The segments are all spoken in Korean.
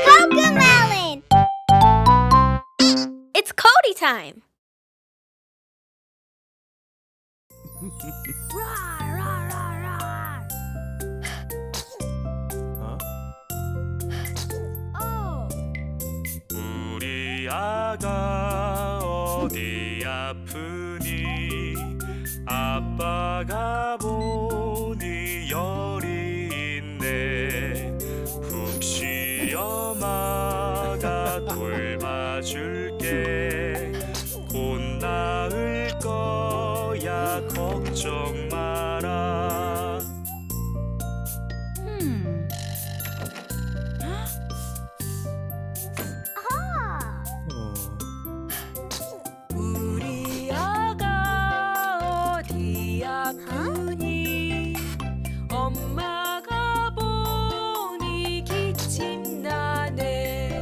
Cocomelon! It's Cody time! 우리 아가 어디 아프니 아빠가 보니 열이 있네 푹 쉬어 마가 돌봐줄게 곧 나을 거야 걱정 마라 우리 아가 어디 아프니 엄마가 보니 기침 나네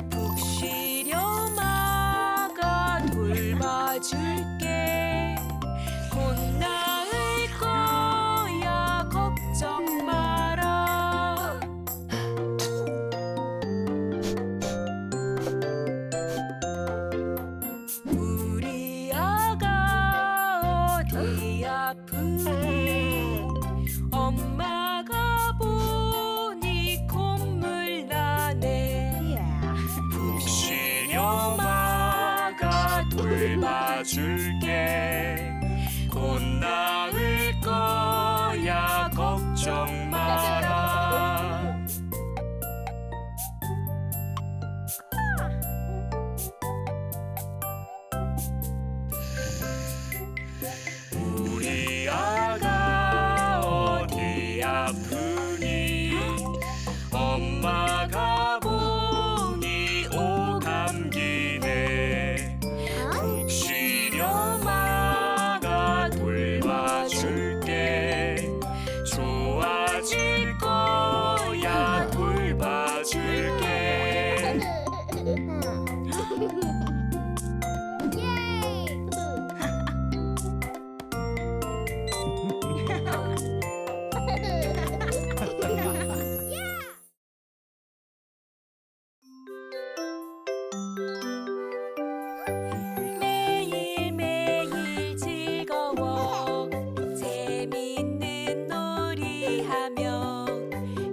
푹 쉬려 마가 돌봐줄게 곧 나을 거야 걱정 마라 우리 아가 어디 아프니 엄마가 보니 콧물 나네 푹 쉬려 마가 돌봐줄게 곧 나을 거야 걱정 마라 우리 아가 어디 아프니 엄마가 보니 오감기네 푹 쉬려 마가 돌봐줄게 좋아질 거야 돌봐줄게 매일매일 즐거워 재밌는 놀이하며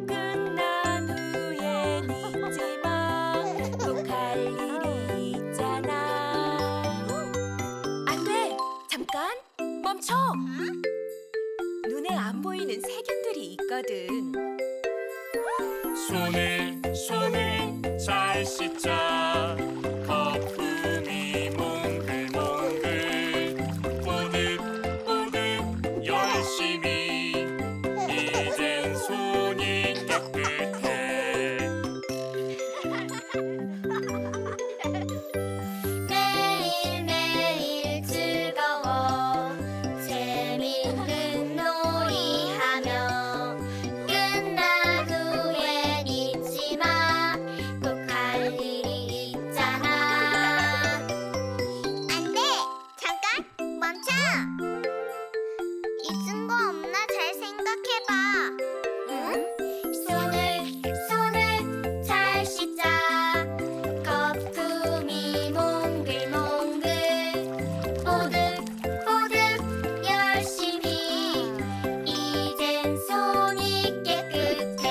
끝난 후엔 잊지 마 꼭 할 일이 있잖아 안 돼! 잠깐! 멈춰! 눈에 안 보이는 세균들이 있거든 손을 잘 씻자 거품이 몽글몽글 뽀득뽀득 열심히 이젠 손이 깨끗해 매일매일 즐거워 재밌는 놀이하며 끝난 후엔 잊지 마 꼭 할 일이 있잖아 안 돼! 잠깐! 멈춰! 잊은 거 없나 잘 생각해봐 응? 손을 잘 씻자 거품이 몽글몽글 뽀득뽀득 열심히 이젠 손이 깨끗해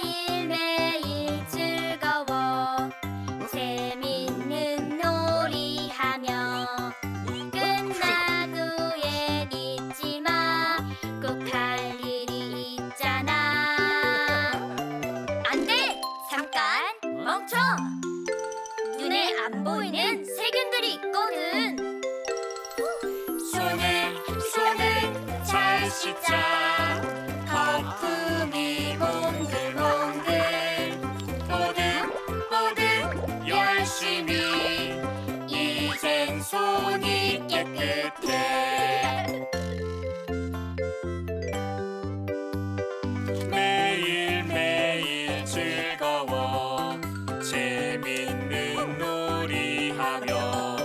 매일매일 즐거워 재밌는 놀이하며 끝난 후엔 잊지 마 꼭 할 일이 있잖아 안 돼! 잠깐! 멈춰! 눈에 안 보이는 세균들이 있거든 손을 잘 씻자 거품이 몽글몽글 뽀득뽀득 열심히 이젠 손이 깨끗해 매일매일 즐거워 재밌는 놀이하며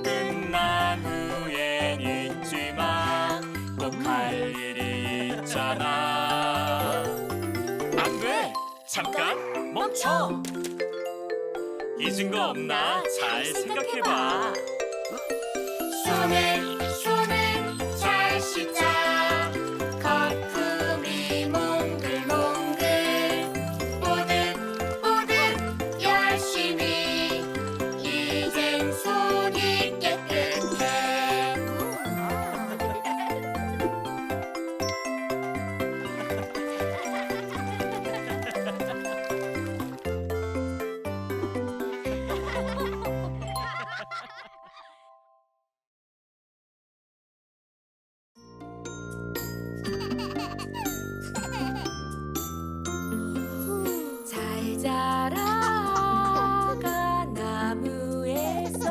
끝난 후엔 잊지 마 잠깐 멈춰. 잊은 거 없나 잘 생각해봐. 손을 잘 씻자. 거품이 몽글몽글. 뽀득뽀득 열심히. 이젠 손이 깨끗해. 잘 자라가 나무에서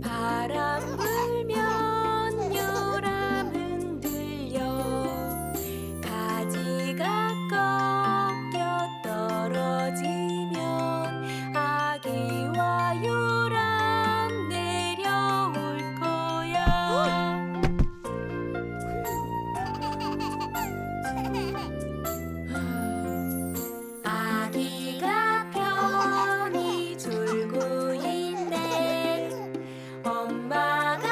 바람 불면 요람 흔들려 가지가 꺾여 떨어지면 아기와 요람 내려올 거야. 아기가 편히 졸고 있네. 엄마가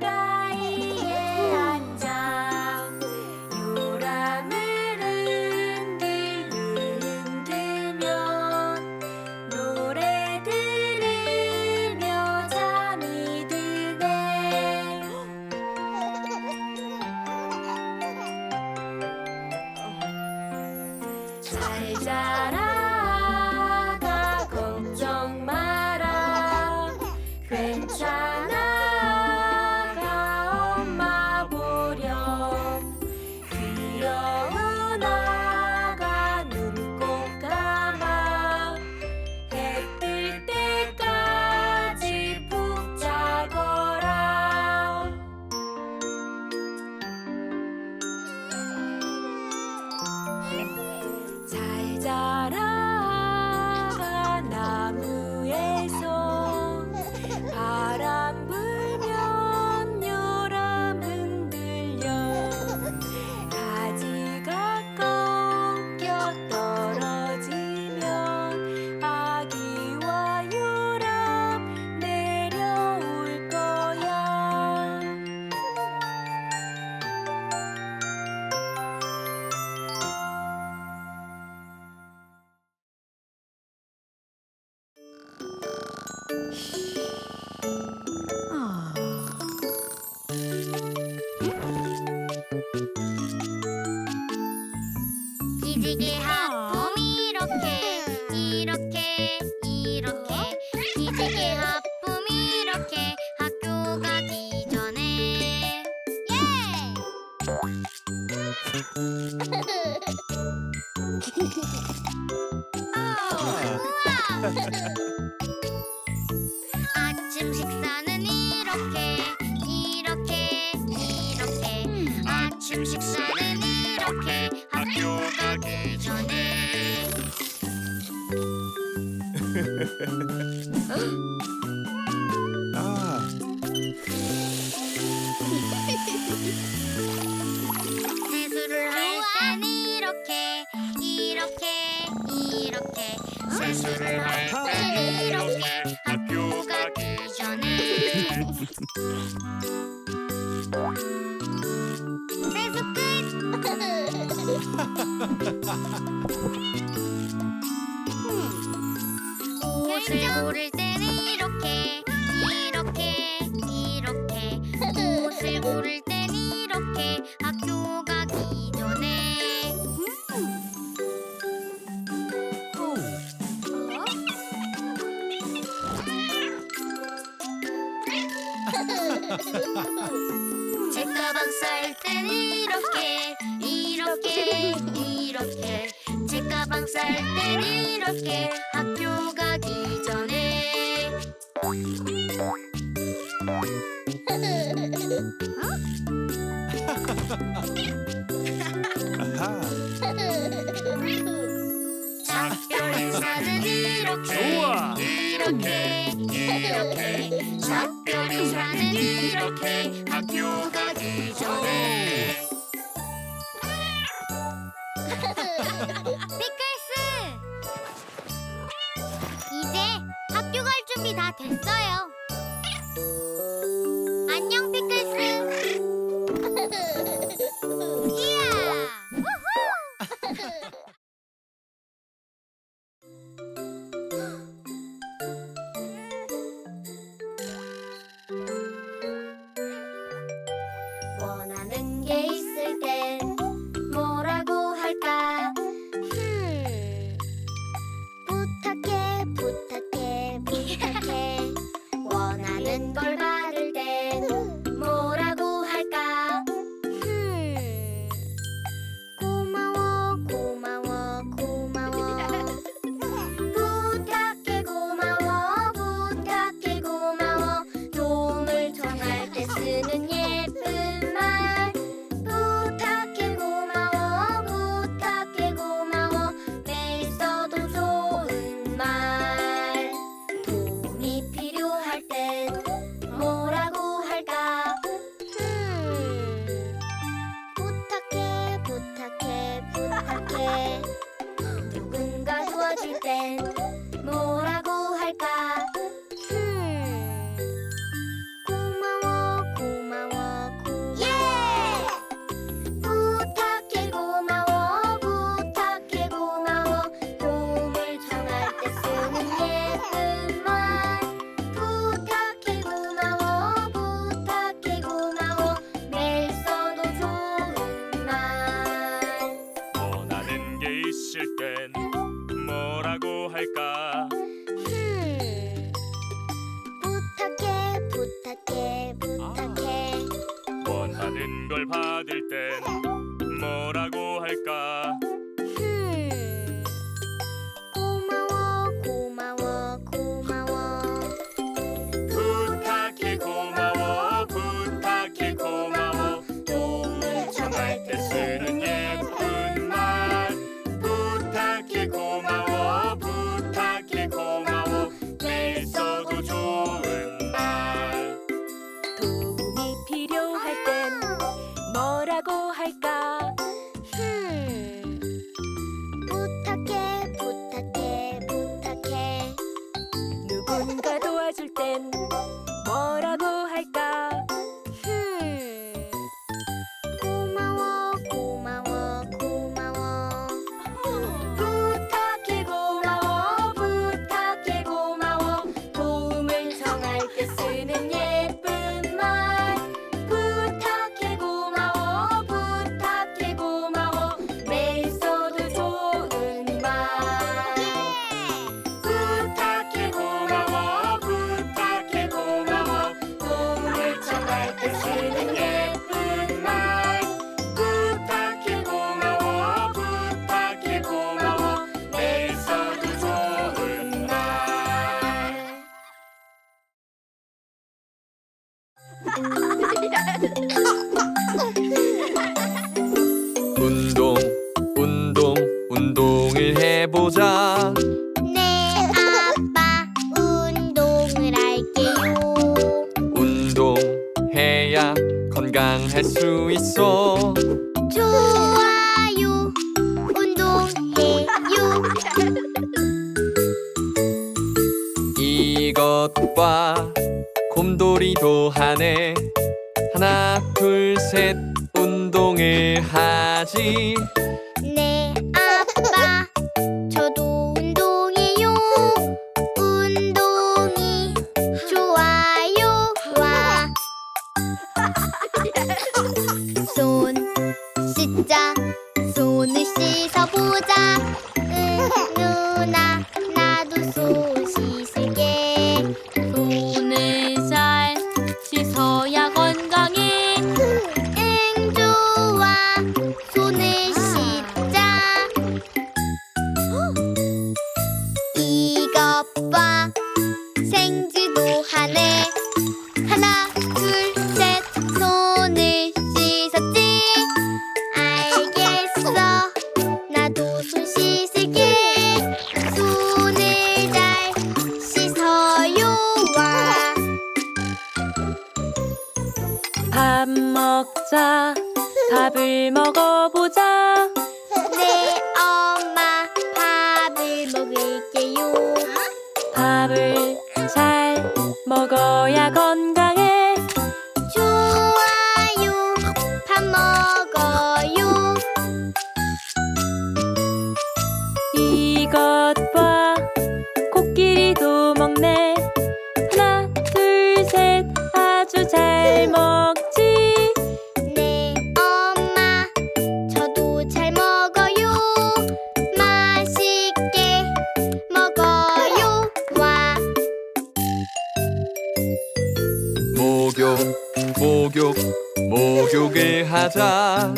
가까이에 앉아 요람을 흔들면 노래 들으며 잠이 드네. 잘 자라가 걱정 마라. 괜찮아 가 엄마 보렴. 귀여운 아가 눈 꼭 감아 해 뜰 때까지 푹 자거라. 잘 자라가 나무에서 바람 불면 요람 흔들려 가지가 꺾여 떨어지면 아기와 요람 내려올 거야. 기지개 하품 이렇게 기지개 하품 이렇게 학교 가기 전에 아침 식사는 이렇게 아침 식사는 이렇게 학교 가기 전에. 세수를 할 땐 이렇게 세수를 할 땐 이렇게 학교 가기 전에. 세수 끝. 옷을 고를 땐 이렇게 옷을 고를 땐 이렇게 학교 가기 전에 제 가방 쌀 땐 이렇게 제 가방 쌀 땐 이렇게 학교 가기 전에 작별 인사는 좋아. 이렇게 작별 인사는 이렇게 학교 가기 전에 이야! 원하는 게 있을 땐 뭐라고 할까? 부탁해, 부탁해, 부탁해. 원하는 걸 받을 땐 뭐라고 할까? 고마워, 고마워, 고마워. 부탁해 고마워 부탁해 고마워 도움을 청할 때 쓰는 예쁜 말 부탁해 고마워 부탁해 고마워 매일 써도 좋은 말 도움이 필요할 땐 뭐라고 할까? 부탁해, 부탁해, 부탁해. 누군가 도와줄 땐 뭐라고 할까? 고마워, 고마워, 고마워. 부탁해 고마워 부탁해 고마워 도움을 청할 때 쓰는 예쁜 말 부탁해 고마워 부탁해 고마워 매일 써도 좋은 말 원하는 게 있을 땐 뭐라고 할까? 부탁해, 부탁해, 부탁해. 원하는 걸 받을 땐 뭐라고 할까? 고마워, 고마워, 고마워. 부탁해 고마워 부탁해 고마워 도움을 청할 때 쓰는 예쁜 말 부탁해 고마워 부탁해 고마워 매일 써도 좋은 말 도움이 필요할 땐 뭐라고 할까? 부탁해, 부탁해, 부탁해. 누군가 도와줄 땐 뭐라고 할까? 고마워, 고마워, 고마워. 부탁해 고마워 부탁해 고마워 도움을 청할 때 쓰는 예쁜 말 부탁해 고마워 부탁해 고마워 매일 써도 좋은 말 부탁해 고마워 부탁해 고마워 도움을 청할 때 쓰는 예쁜 말 부탁해 고마워 부탁해 고마워 매일 써도 좋은 말 운동을 해보자. 네, 아빠, 운동을 할게요. 운동해야 건강할 수 있어. 좋아요, 운동해요. 이것과 곰돌이도 하네. 하나 둘 셋 운동을 하지. 네, 아빠, 저도 운동해요. 운동이 좋아요. 와. 손 씻자, 손을 씻어보자. 누나, 나도 손 씻을게. 손을 잘 씻어야 건강해 응, 좋아. 손을 씻자. 이것 봐, 생쥐도 하네. 하나, 둘, 셋, 손을 씻었지. 알겠어, 나도 손 씻을게. 손을 잘 씻어요. 와. 밥 먹자. 밥을 먹어보자. 네, 엄마, 밥을 먹을게요. 밥을 잘 먹어야 건강해. 좋아요, 밥 목욕을 하자.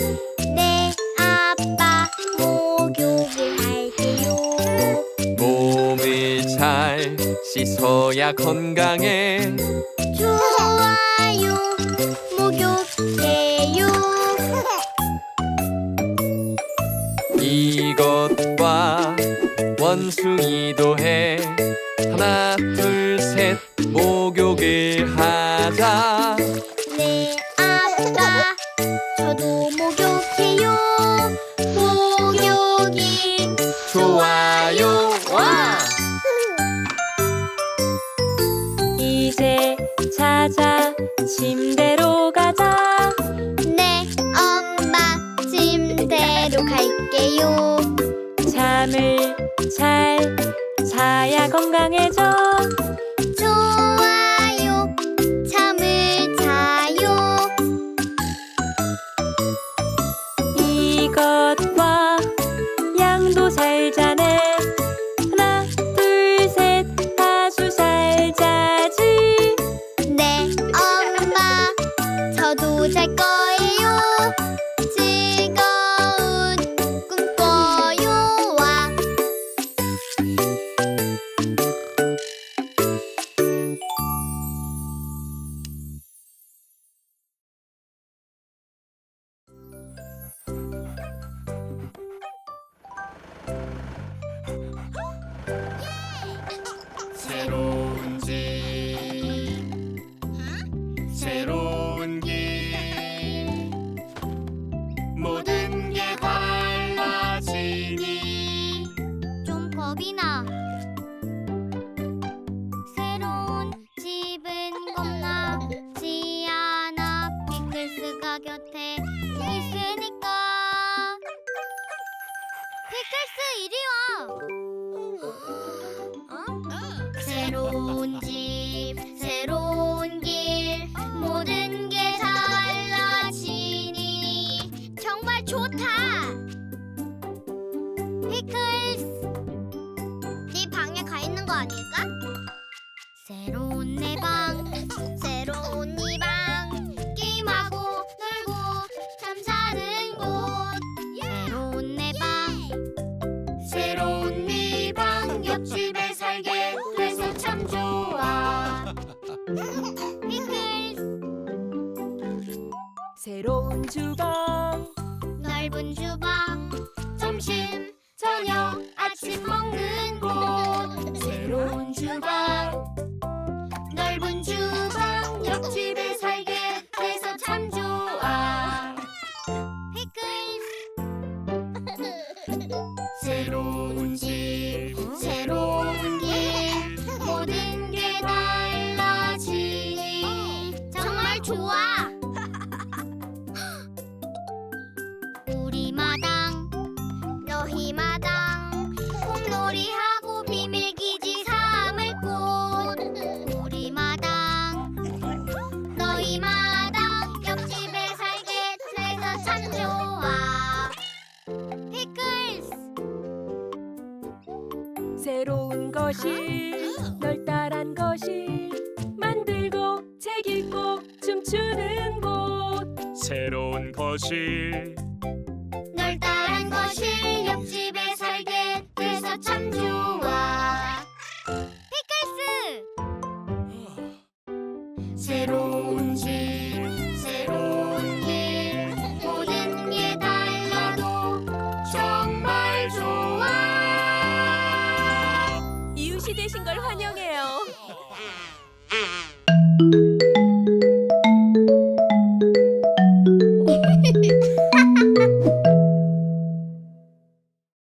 네, 아빠 목욕을 할게요. 몸을 잘 씻어야 건강해. 좋아요, 목욕해요. 이것과 원숭이도 해. 하나 둘 셋 목욕을 하자. 네, 아빠 저도 목욕해요. 목욕이 좋아요. 와! 이제 자자 침대로 가자. 네, 엄마 침대로 갈게요. 잠을 잘 자야 건강해져. 좋아요, 잠을 자요. 이것과 양도 잘 자네. 하나 둘 셋 아주 잘 자지. 네, 엄마 저도 잘 거예요. 즐거운 꿈 꿔요. 와. 새로운 집 새로운 길 모든 게 달라지니 좀 겁이 나. 새로운 집은 겁나지 않아. 피클스가 곁에 있으니까. 피클스 이리 와. 새로운 집, 새로운 길, 모든 게 달라지니 정말 좋다. 피클스, 네 방에 가 있는 거 아닐까? 새로운 내 방, 새로운 네 방, 게임하고 놀고 잠자는 곳. 새로운 내 방, 새로운 네 방 옆집에 살게 돼서 참 좋아 피클스. 새로운 주방. 넓은 주방, 점심 저녁 아침 먹는 곳 새로운 주방 넓은 주방 옆집에 살게 돼서 참 좋아 피클스. 새로운 집 새로운 길 모든 게 달라지니 정말 좋아. 우리 마당, 너희 마당, 콩놀이하고 비밀기지 삼을 곳. 우리 마당, 너희 마당, 옆집에 살게 돼서 참 좋아. 피클스. 새로운 거실. 널따란 거실. 만들고 책 읽고 춤추는 곳. 새로운 거실 널따란 거실 옆집에 살게 돼서 참 좋아.